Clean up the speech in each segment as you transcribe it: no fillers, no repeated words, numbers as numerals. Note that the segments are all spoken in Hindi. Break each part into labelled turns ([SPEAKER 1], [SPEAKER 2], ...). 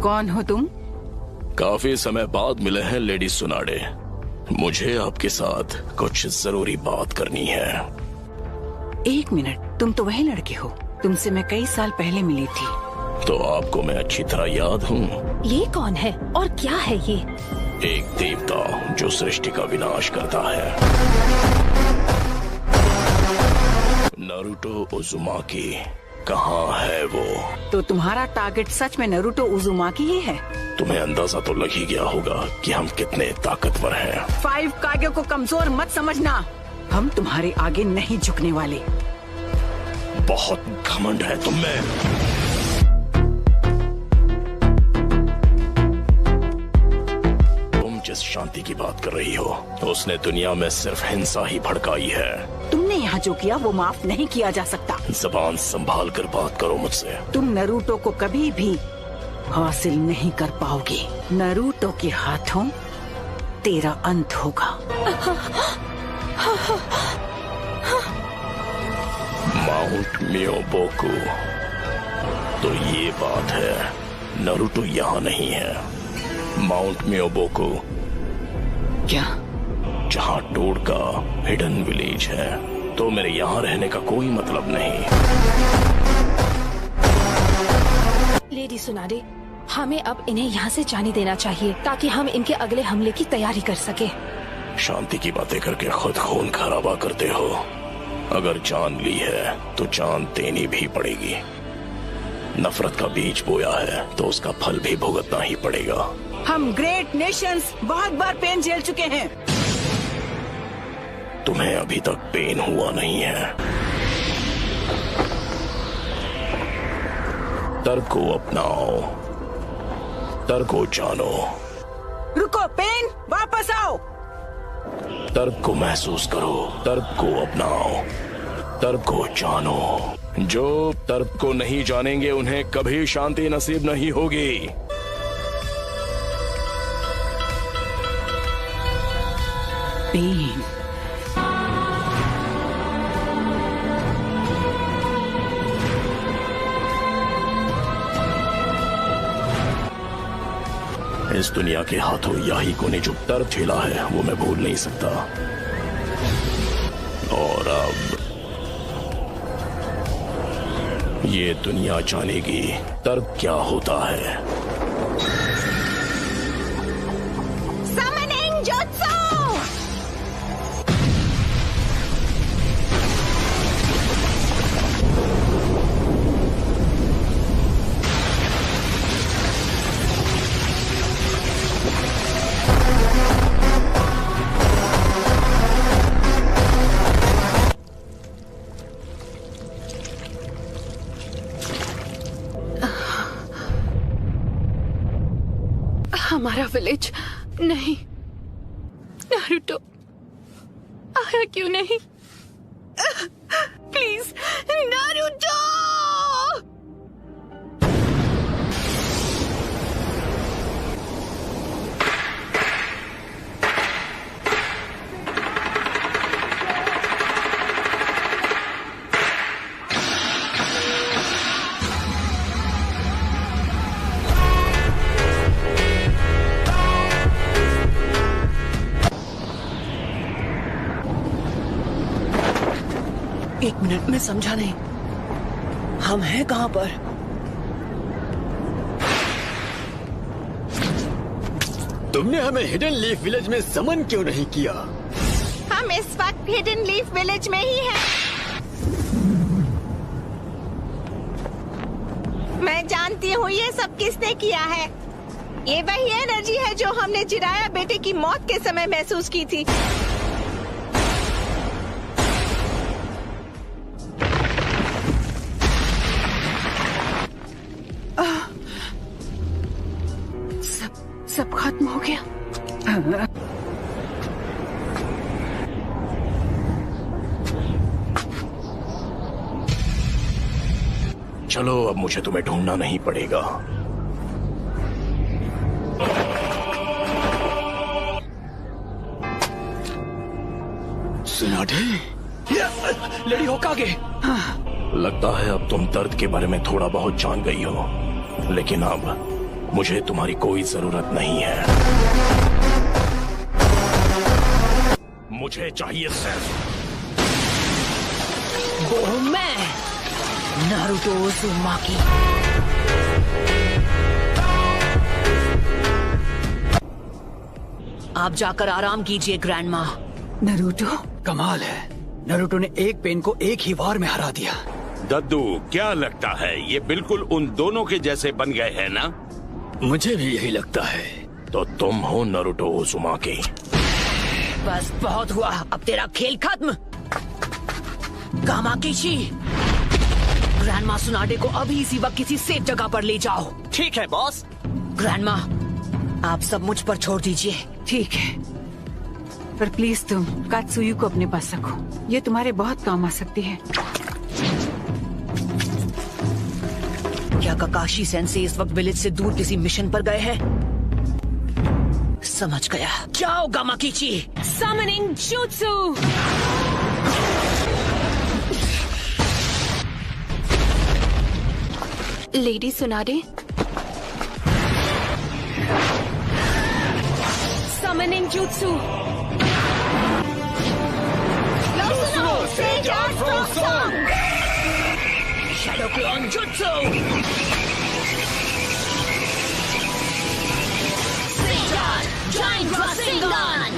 [SPEAKER 1] कौन हो तुम?
[SPEAKER 2] काफी समय बाद मिले हैं लेडी सुनाडे। मुझे आपके साथ कुछ जरूरी बात करनी है।
[SPEAKER 1] एक मिनट, तुम तो वही लड़के हो, तुमसे मैं कई साल पहले मिली थी।
[SPEAKER 2] तो आपको मैं अच्छी तरह याद हूँ।
[SPEAKER 3] ये कौन है और क्या है ये?
[SPEAKER 2] एक देवता जो सृष्टि का विनाश करता है। नारुतो उज़ुमाकी कहाँ है वो?
[SPEAKER 1] तो तुम्हारा टारगेट सच में नारुतो उज़ुमाकी ही है?
[SPEAKER 2] तुम्हें अंदाजा तो लग ही गया होगा कि हम कितने ताकतवर हैं।
[SPEAKER 1] 5 कागे को कमजोर मत समझना, हम तुम्हारे आगे नहीं झुकने वाले।
[SPEAKER 2] बहुत घमंड है तुम में। तुम जिस शांति की बात कर रही हो, उसने दुनिया में सिर्फ हिंसा ही भड़काई है।
[SPEAKER 1] तुमने यहाँ जो किया वो माफ नहीं किया जा सकता।
[SPEAKER 2] जबान संभाल कर बात करो मुझसे।
[SPEAKER 1] तुम नारुतो को कभी भी हासिल नहीं कर पाओगे। नारुतो के हाथों तेरा अंत होगा।
[SPEAKER 2] माउंट मियोबोकू, तो ये बात है, नारुतो यहाँ नहीं है। माउंट मियोबोकू
[SPEAKER 1] क्या?
[SPEAKER 2] जहाँ टोड का हिडन विलेज है, तो मेरे यहाँ रहने का कोई मतलब नहीं।
[SPEAKER 3] लेडी सुनाडे, हमें अब इन्हें यहाँ से जाने देना चाहिए ताकि हम इनके अगले हमले की तैयारी कर सके।
[SPEAKER 2] शांति की बातें करके खुद खून खराबा करते हो। अगर जान ली है तो जान देनी भी पड़ेगी। नफरत का बीज बोया है तो उसका फल भी भुगतना ही पड़ेगा।
[SPEAKER 1] हम ग्रेट नेशंस बहुत बार पेन झेल चुके हैं।
[SPEAKER 2] तुम्हें अभी तक पेन हुआ नहीं है। तर्क को अपनाओ, तर्क को जानो।
[SPEAKER 1] रुको पेन, वापस आओ।
[SPEAKER 2] तर्क को महसूस करो, तर्क को अपनाओ, तर्क को जानो। जो तर्क को नहीं जानेंगे उन्हें कभी शांति नसीब नहीं होगी।
[SPEAKER 1] पेन,
[SPEAKER 2] इस दुनिया के हाथों याहिको ने जो दर्द झेला है वो मैं भूल नहीं सकता। और अब ये दुनिया जानेगी दर्द क्या होता है।
[SPEAKER 3] Summoning Jutsu! हमारा विलेज नहीं। नारुतो आया क्यों नहीं? Please Naruto!
[SPEAKER 1] एक मिनट में समझा नहीं, हम हैं कहाँ पर?
[SPEAKER 4] तुमने हमें हिडन लीफ विलेज में समन क्यों नहीं किया?
[SPEAKER 3] हम इस वक्त हिडन लीफ विलेज में ही हैं। मैं जानती हूँ ये सब किसने किया है। ये वही एनर्जी है जो हमने जिराया बेटे की मौत के समय महसूस की थी।
[SPEAKER 1] सब खत्म हो गया।
[SPEAKER 2] चलो अब मुझे तुम्हें ढूंढना नहीं पड़ेगा।
[SPEAKER 4] सुनाडे,
[SPEAKER 2] लेडी होकागे। लगता है अब तुम दर्द के बारे में थोड़ा बहुत जान गई हो, लेकिन अब मुझे तुम्हारी कोई जरूरत नहीं है। मुझे चाहिए सिर्फ
[SPEAKER 1] वो हूँ मैं, नारुतो उज़ुमाकी। आप जाकर आराम कीजिए ग्रैंडमा।
[SPEAKER 4] नारुतो कमाल है, नारुतो ने एक पेन को एक ही वार में हरा दिया।
[SPEAKER 5] दद्दू, क्या लगता है ये बिल्कुल उन दोनों के जैसे बन गए हैं ना?
[SPEAKER 4] मुझे भी यही लगता है।
[SPEAKER 2] तो तुम हो नारुतो उज़ुमाकी।
[SPEAKER 1] बस बहुत हुआ, अब तेरा खेल खत्म। कामाकिशी, ग्रैंडमा सुनाडे को अभी इसी वक्त किसी सेफ जगह पर ले जाओ।
[SPEAKER 6] ठीक है बॉस।
[SPEAKER 1] ग्रैंडमा, आप सब मुझ पर छोड़ दीजिए। ठीक है, पर प्लीज तुम कात्सुयु को अपने पास रखो, ये तुम्हारे बहुत काम आ सकती है। क्या काकाशी सेंसे इस वक्त विलेज से दूर किसी मिशन पर गए हैं? समझ गया, जाओ Gamakichi. Summoning jutsu.
[SPEAKER 3] Lady Tsunade,
[SPEAKER 1] summoning jutsu. Shadow clone jutsu. Giant Rasengan!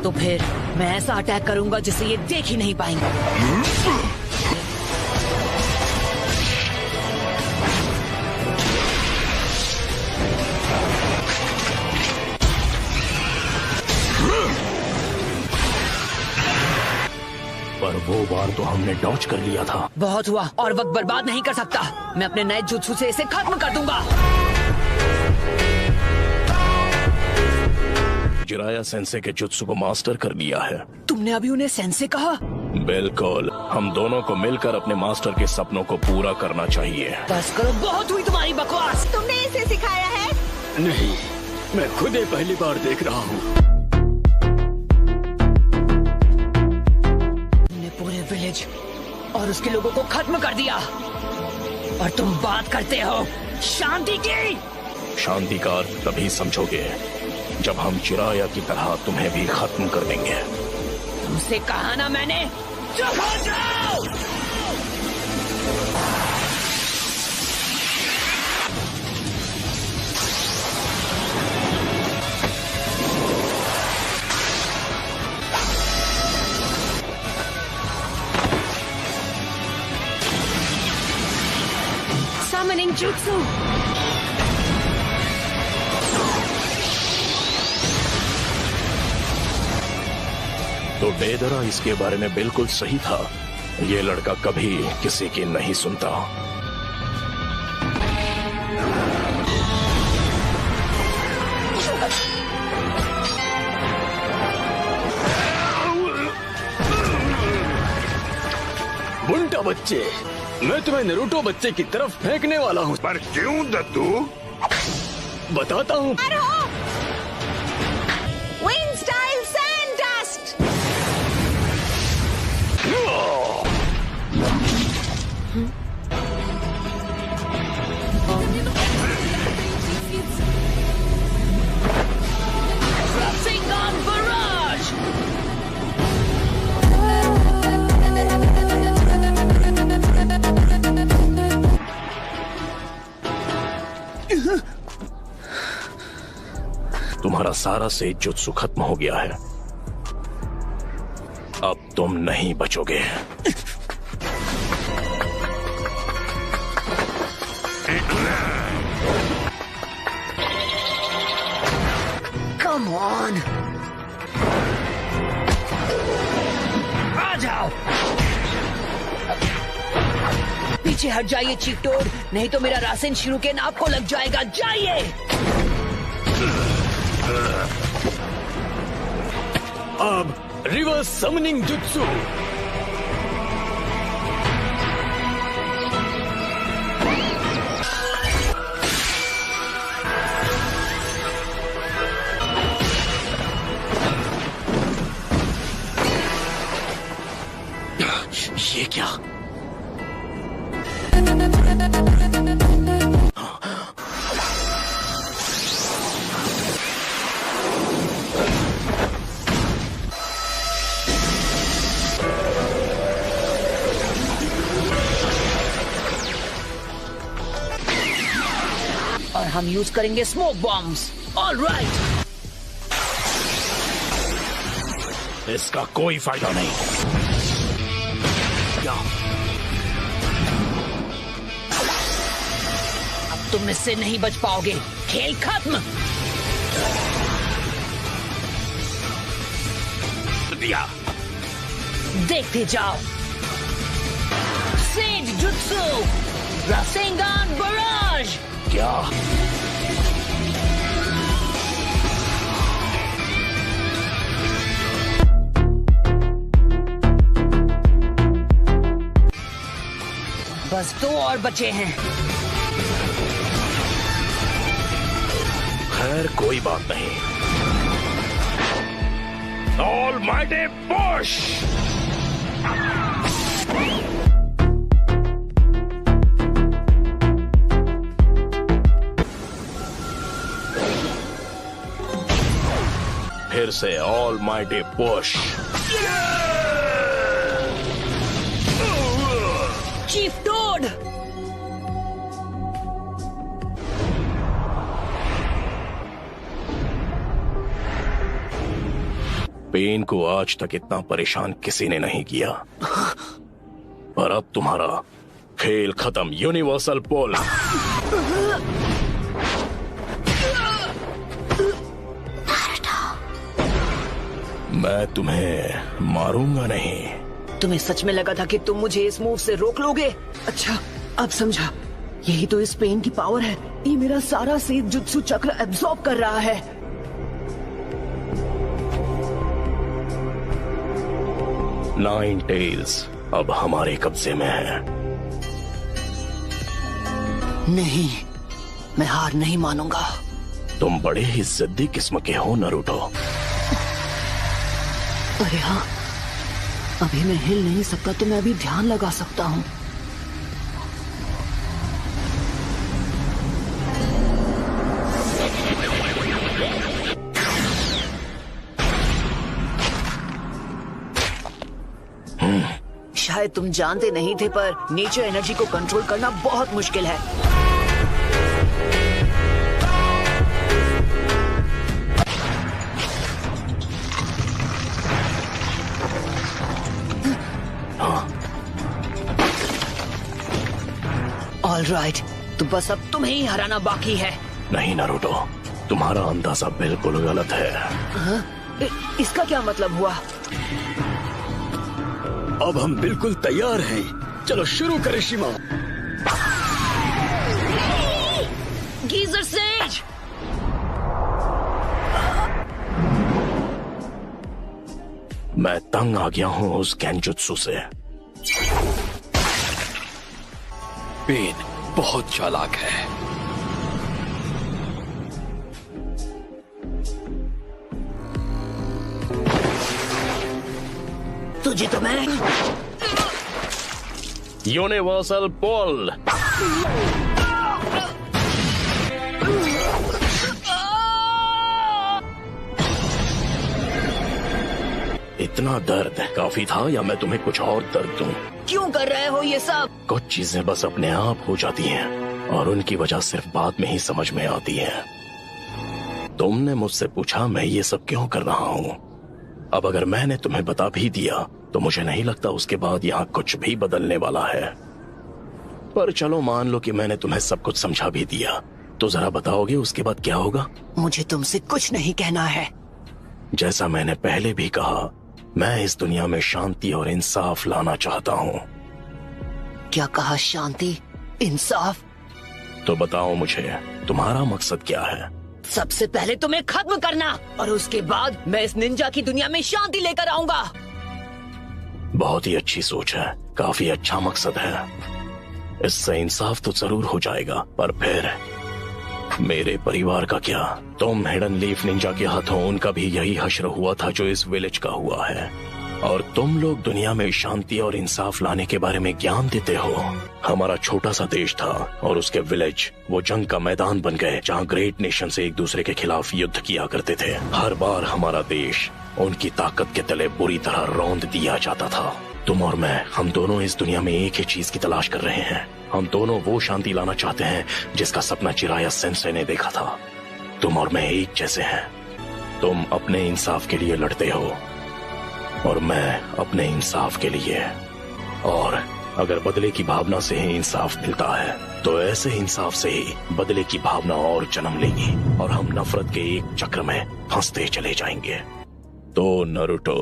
[SPEAKER 1] तो फिर मैं ऐसा अटैक करूंगा जिसे ये देख ही नहीं पाएंगे।
[SPEAKER 2] पर वो बार तो हमने डॉज कर लिया था।
[SPEAKER 1] बहुत हुआ, और वक्त बर्बाद नहीं कर सकता। मैं अपने नए जुत्सु से इसे खत्म कर दूंगा।
[SPEAKER 2] जिराया सेंसे के जुत्सु को मास्टर कर लिया है।
[SPEAKER 1] तुमने अभी उन्हें सेंसे कहा?
[SPEAKER 2] बिल्कुल, हम दोनों को मिलकर अपने मास्टर के सपनों को पूरा करना चाहिए।
[SPEAKER 1] बस करो, बहुत हुई तुम्हारी बकवास।
[SPEAKER 3] तुमने इसे सिखाया है?
[SPEAKER 4] नहीं, मैं खुद ही पहली बार देख रहा हूँ।
[SPEAKER 1] तुमने पूरे विलेज और उसके लोगों को खत्म कर दिया, और तुम बात करते हो शांति की।
[SPEAKER 2] शांति का अर्थ तभी समझोगे जब हम चिराया की तरह तुम्हें भी खत्म कर देंगे।
[SPEAKER 1] तुमसे कहा ना मैंने, चुप हो जाओ। Summoning Jutsu.
[SPEAKER 2] तो डेदरा इसके बारे में बिल्कुल सही था। ये लड़का कभी किसी की नहीं सुनता।
[SPEAKER 4] बुंटा बच्चे, मैं तुम्हें नारुतो बच्चे की तरफ फेंकने वाला हूँ।
[SPEAKER 5] पर क्यों दद्दू?
[SPEAKER 4] बताता हूँ।
[SPEAKER 3] Wind style sand dust.
[SPEAKER 1] Rasengan Barrage.
[SPEAKER 2] तुम्हारा सारा सेज जुत्सु खत्म हो गया है। अब तुम नहीं बचोगे।
[SPEAKER 1] Come on. आ जाओ। पीछे हट जाइए चीटोड, नहीं तो मेरा रासेन शिरुकेन आपको लग जाएगा। जाइए।
[SPEAKER 4] अब रिवर्स समनिंग जुत्सु।
[SPEAKER 1] और हम यूज करेंगे स्मोक बॉम्ब्स। ऑलराइट।
[SPEAKER 2] इसका कोई फायदा नहीं।
[SPEAKER 1] अब तुम इससे नहीं बच पाओगे। खेल खत्म।
[SPEAKER 5] दिया।
[SPEAKER 1] देखते जाओ। Sage jutsu rasengan barrage.
[SPEAKER 2] क्या?
[SPEAKER 1] बस 2 और बचे हैं।
[SPEAKER 2] खैर कोई बात नहीं। Almighty push. फिर से almighty push.
[SPEAKER 1] Chief toad.
[SPEAKER 2] Pain को आज तक इतना परेशान किसी ने नहीं किया, पर अब तुम्हारा खेल खत्म। यूनिवर्सल पोल। मैं तुम्हें मारूंगा नहीं।
[SPEAKER 1] तुम्हें सच में लगा था कि तुम मुझे इस मूव से रोक लोगे? अच्छा, अब समझा। यही तो इस पेन की पावर है। ये मेरा सारा सेज जुत्सु चक्र एब्जॉर्ब कर रहा है।
[SPEAKER 2] नाइन टेल्स अब हमारे कब्जे में है।
[SPEAKER 1] नहीं, मैं हार नहीं मानूंगा।
[SPEAKER 2] तुम बड़े ही जिद्दी किस्म के हो नारुतो।
[SPEAKER 1] अरे हाँ, अभी मैं हिल नहीं सकता तो मैं अभी ध्यान लगा सकता हूँ। शायद तुम जानते नहीं थे, पर नेचर एनर्जी को कंट्रोल करना बहुत मुश्किल है। ऑलराइट, तो बस अब तुम्हें ही हराना बाकी है।
[SPEAKER 2] नहीं नारुतो, तुम्हारा अंदाजा बिल्कुल गलत है।
[SPEAKER 1] इसका क्या मतलब हुआ?
[SPEAKER 4] अब हम बिल्कुल तैयार हैं। चलो शुरू करें शिमा।
[SPEAKER 1] Geyser says.
[SPEAKER 2] मैं तंग आ गया हूँ उस गेंजुत्सु से।
[SPEAKER 4] पेन बहुत चालाक है।
[SPEAKER 1] तुझे तो मैं
[SPEAKER 2] यूनिवर्सल पोल। इतना दर्द काफी था या मैं तुम्हें कुछ और दर्द दूं?
[SPEAKER 1] क्यों कर रहे हो ये सब?
[SPEAKER 2] कुछ चीजें बस अपने आप हो जाती हैं और उनकी वजह सिर्फ बाद में ही समझ में आती है। तुमने मुझसे पूछा मैं ये सब क्यों कर रहा हूँ। अब अगर मैंने तुम्हें बता भी दिया तो मुझे नहीं लगता उसके बाद यहाँ कुछ भी बदलने वाला है। पर चलो मान लो कि मैंने तुम्हें सब कुछ समझा भी दिया, तो जरा बताओगे उसके बाद क्या होगा?
[SPEAKER 1] मुझे तुमसे कुछ नहीं कहना है।
[SPEAKER 2] जैसा मैंने पहले भी कहा, मैं इस दुनिया में शांति और इंसाफ लाना चाहता हूँ।
[SPEAKER 1] क्या कहा? शांति, इंसाफ?
[SPEAKER 2] तो बताओ मुझे तुम्हारा मकसद क्या है?
[SPEAKER 1] सबसे पहले तुम्हें खत्म करना, और उसके बाद मैं इस निंजा की दुनिया में शांति लेकर आऊंगा।
[SPEAKER 2] बहुत ही अच्छी सोच है, काफी अच्छा मकसद है। इससे इंसाफ तो जरूर हो जाएगा, पर फिर मेरे परिवार का क्या? तुम हिडन लीफ निंजा के हाथों, उनका भी यही हश्र हुआ था जो इस विलेज का हुआ है। और तुम लोग दुनिया में शांति और इंसाफ लाने के बारे में ज्ञान देते हो। हमारा छोटा सा देश था और उसके विलेज वो जंग का मैदान बन गए, जहाँ ग्रेट नेशन से एक दूसरे के खिलाफ युद्ध किया करते थे। हर बार हमारा देश उनकी ताकत के तले बुरी तरह रौंद दिया जाता था। तुम और मैं, हम दोनों इस दुनिया में एक ही चीज की तलाश कर रहे हैं। हम दोनों वो शांति लाना चाहते हैं जिसका सपना चिराया सेंसे ने देखा था। तुम और मैं एक जैसे हैं। तुम अपने इंसाफ के लिए लड़ते हो और मैं अपने इंसाफ के लिए। और अगर बदले की भावना से ही इंसाफ मिलता है तो ऐसे इंसाफ से ही बदले की भावना और जन्म लेगी और हम नफरत के एक चक्र में फंसते चले जाएंगे। तो नरूटो,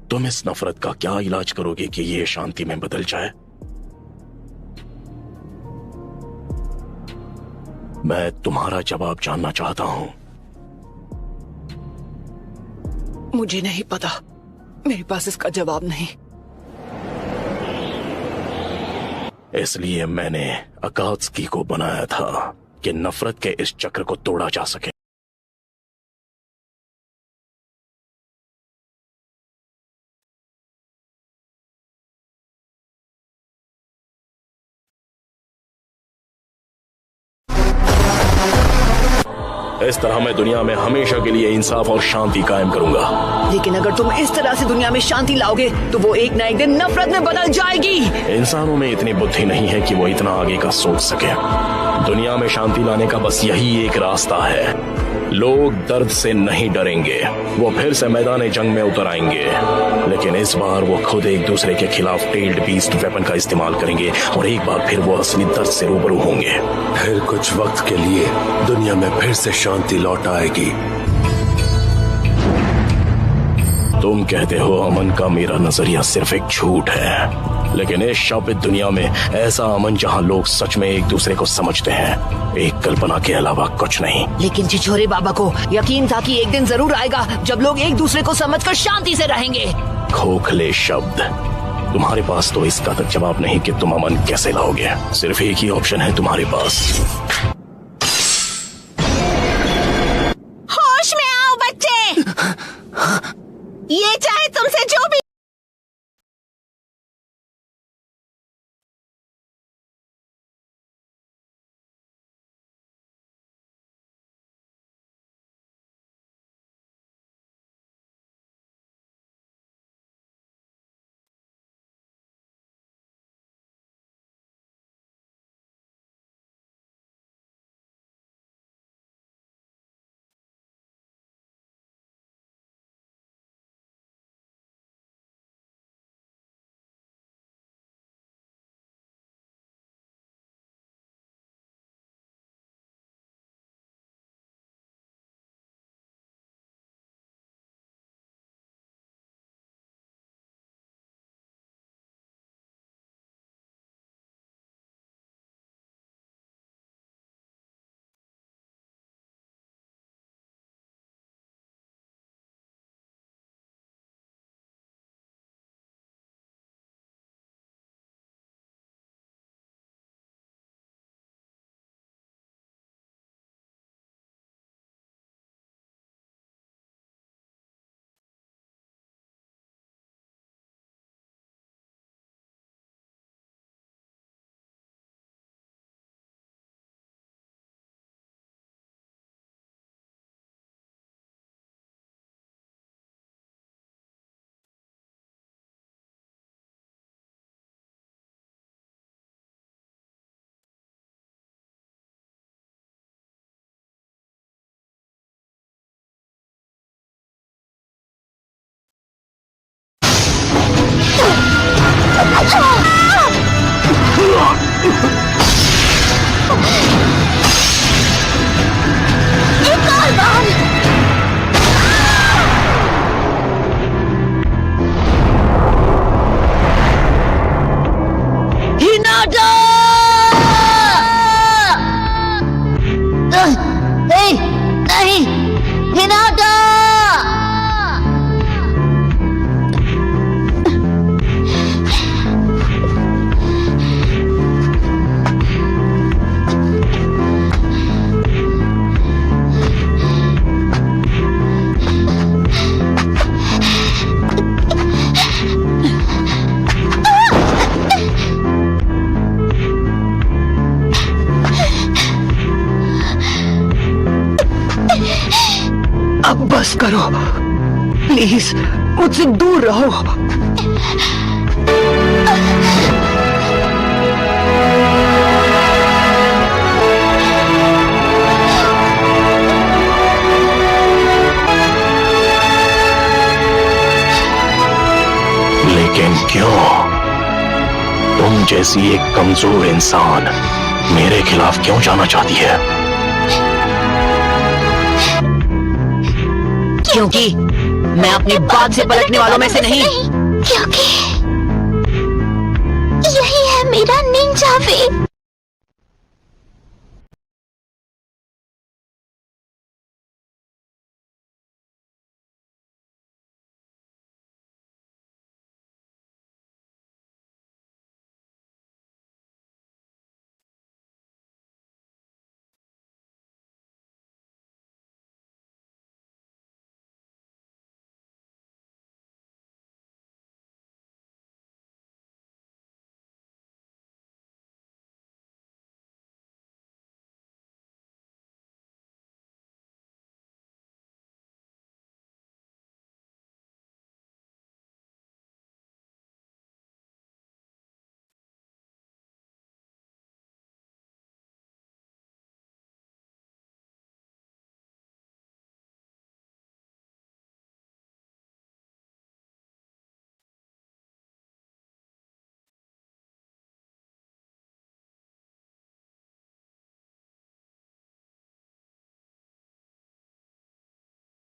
[SPEAKER 2] तुम इस नफरत का क्या इलाज करोगे कि ये शांति में बदल जाए? मैं तुम्हारा जवाब जानना चाहता हूं।
[SPEAKER 1] मुझे नहीं पता, मेरे पास इसका जवाब नहीं।
[SPEAKER 2] इसलिए मैंने अकात्सुकी को बनाया था कि नफरत के इस चक्र को तोड़ा जा सके। इस तरह मैं दुनिया में हमेशा के लिए इंसाफ और शांति कायम करूंगा।
[SPEAKER 1] लेकिन अगर तुम इस तरह से दुनिया में शांति लाओगे तो वो एक ना एक दिन नफरत में बदल जाएगी।
[SPEAKER 2] इंसानों में इतनी बुद्धि नहीं है कि वो इतना आगे का सोच सके। दुनिया में शांति लाने का बस यही एक रास्ता है। लोग दर्द से नहीं डरेंगे, वो फिर से मैदान जंग में उतर आएंगे, लेकिन इस बार वो खुद एक दूसरे के खिलाफ टेल्ड बीस्ट वेपन का इस्तेमाल करेंगे और एक बार फिर वो असली दर्द से रूबरू होंगे।
[SPEAKER 6] फिर कुछ वक्त के लिए दुनिया में फिर से शांति लौट आएगी।
[SPEAKER 2] तुम कहते हो अमन का मेरा नजरिया सिर्फ एक झूठ है, लेकिन इस शापित दुनिया में ऐसा अमन जहां लोग सच में एक दूसरे को समझते हैं, एक कल्पना के अलावा कुछ नहीं।
[SPEAKER 1] लेकिन छिछोरे बाबा को यकीन था कि एक दिन जरूर आएगा जब लोग एक दूसरे को समझकर शांति से रहेंगे।
[SPEAKER 2] खोखले शब्द। तुम्हारे पास तो इसका तक जवाब नहीं कि तुम अमन कैसे लाओगे। सिर्फ एक ही ऑप्शन है तुम्हारे पास।
[SPEAKER 3] होश में आओ बच्चे। ये चाहे तुमसे जो भी
[SPEAKER 1] अब बस करो प्लीज, मुझसे दूर रहो।
[SPEAKER 2] लेकिन क्यों? तुम जैसी एक कमजोर इंसान मेरे खिलाफ क्यों जाना चाहती है?
[SPEAKER 1] क्योंकि मैं अपनी बात से पलटने वालों में से नहीं।
[SPEAKER 7] क्योंकि यही है मेरा निंजा वे।